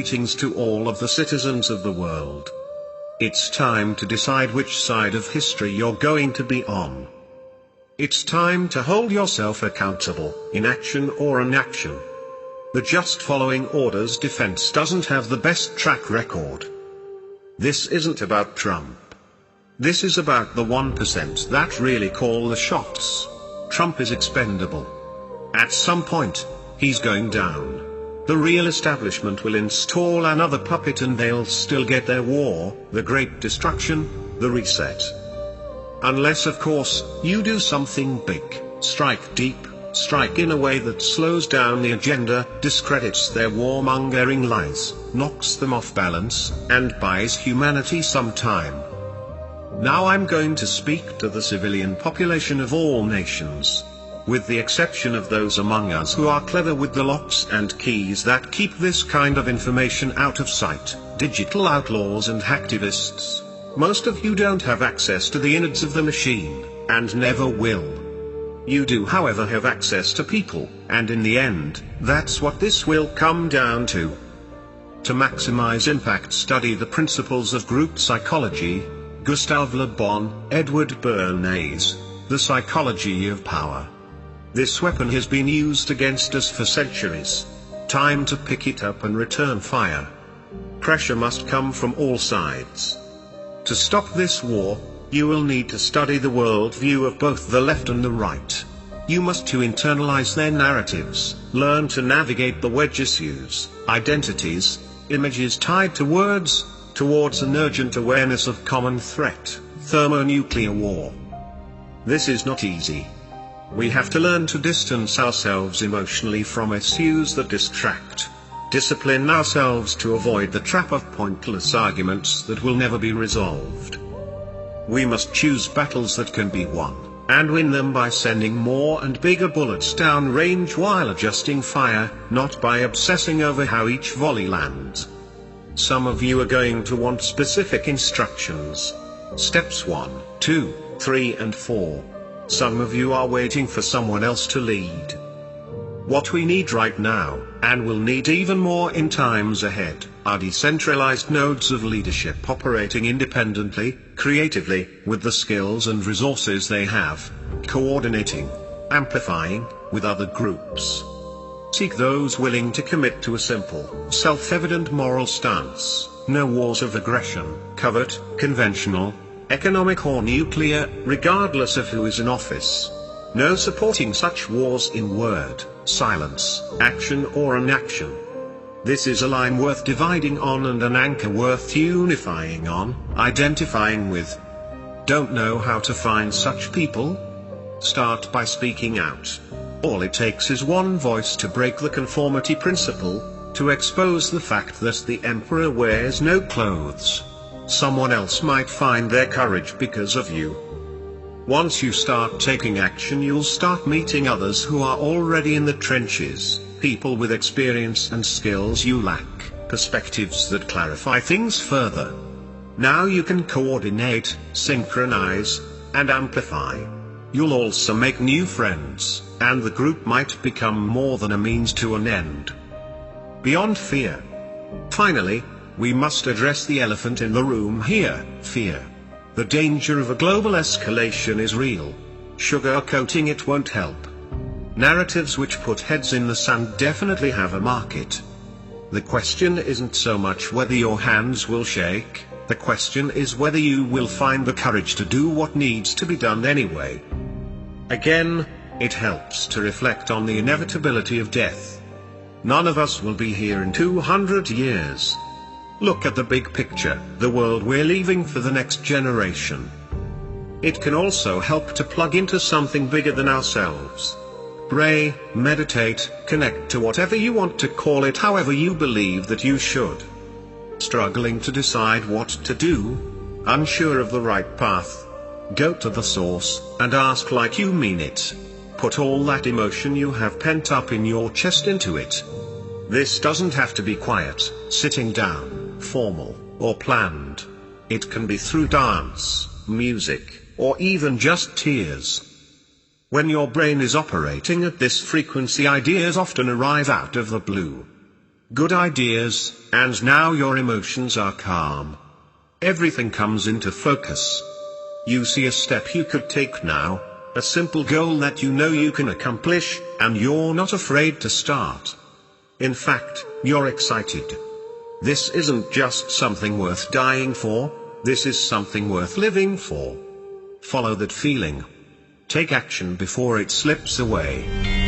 greetings to all of the citizens of the world. It's time to decide which side of history you're going to be on. It's time to hold yourself accountable, in action or inaction. The just following orders defense doesn't have the best track record. This isn't about Trump. This is about the 1% that really call the shots. Trump is expendable. At some point, he's going down. The real establishment will install another puppet and they'll still get their war, the Great Destruction, the reset. Unless of course, you do something big, strike deep, strike in a way that slows down the agenda, discredits their warmongering lies, knocks them off balance, and buys humanity some time. Now I'm going to speak to the civilian population of all nations. With the exception of those among us who are clever with the locks and keys that keep this kind of information out of sight, digital outlaws and hacktivists. Most of you don't have access to the innards of the machine, and never will. You do however have access to people, and in the end, that's what this will come down to. To maximize impact, study the principles of group psychology, Gustave Le Bon, Edward Bernays, The Psychology of Power. This weapon has been used against us for centuries. Time to pick it up and return fire. Pressure must come from all sides. To stop this war, you will need to study the world view of both the left and the right. You must to internalize their narratives, learn to navigate the wedge issues, identities, images tied to words, towards an urgent awareness of common threat, thermonuclear war. This is not easy. We have to learn to distance ourselves emotionally from issues that distract. Discipline ourselves to avoid the trap of pointless arguments that will never be resolved. We must choose battles that can be won, and win them by sending more and bigger bullets down range while adjusting fire, not by obsessing over how each volley lands. Some of you are going to want specific instructions. Steps 1, 2, 3 and 4. Some of you are waiting for someone else to lead. What we need right now, and will need even more in times ahead, are decentralized nodes of leadership operating independently, creatively, with the skills and resources they have, coordinating, amplifying, with other groups. Seek those willing to commit to a simple, self-evident moral stance: no wars of aggression, covert, conventional, economic or nuclear, regardless of who is in office. No supporting such wars in word, silence, action or inaction. This is a line worth dividing on and an anchor worth unifying on, identifying with. Don't know how to find such people? Start by speaking out. All it takes is one voice to break the conformity principle, to expose the fact that the emperor wears no clothes. Someone else might find their courage because of you. Once you start taking action, you'll start meeting others who are already in the trenches, people with experience and skills you lack, perspectives that clarify things further. Now you can coordinate, synchronize, and amplify. You'll also make new friends, and the group might become more than a means to an end. Beyond fear. Finally, we must address the elephant in the room here, fear. The danger of a global escalation is real. Sugarcoating it won't help. Narratives which put heads in the sand definitely have a market. The question isn't so much whether your hands will shake, the question is whether you will find the courage to do what needs to be done anyway. Again, it helps to reflect on the inevitability of death. None of us will be here in 200 years. Look at the big picture, the world we're leaving for the next generation. It can also help to plug into something bigger than ourselves. Pray, meditate, connect to whatever you want to call it, however you believe that you should. Struggling to decide what to do? Unsure of the right path? Go to the source, and ask like you mean it. Put all that emotion you have pent up in your chest into it. This doesn't have to be quiet, sitting down, formal, or planned. It can be through dance, music, or even just tears. When your brain is operating at this frequency, ideas often arrive out of the blue. good ideas, and now your emotions are calm. Everything comes into focus. You see a step you could take now, a simple goal that you know you can accomplish, and you're not afraid to start. In fact, you're excited. This isn't just something worth dying for, this is something worth living for. Follow that feeling. Take action before it slips away.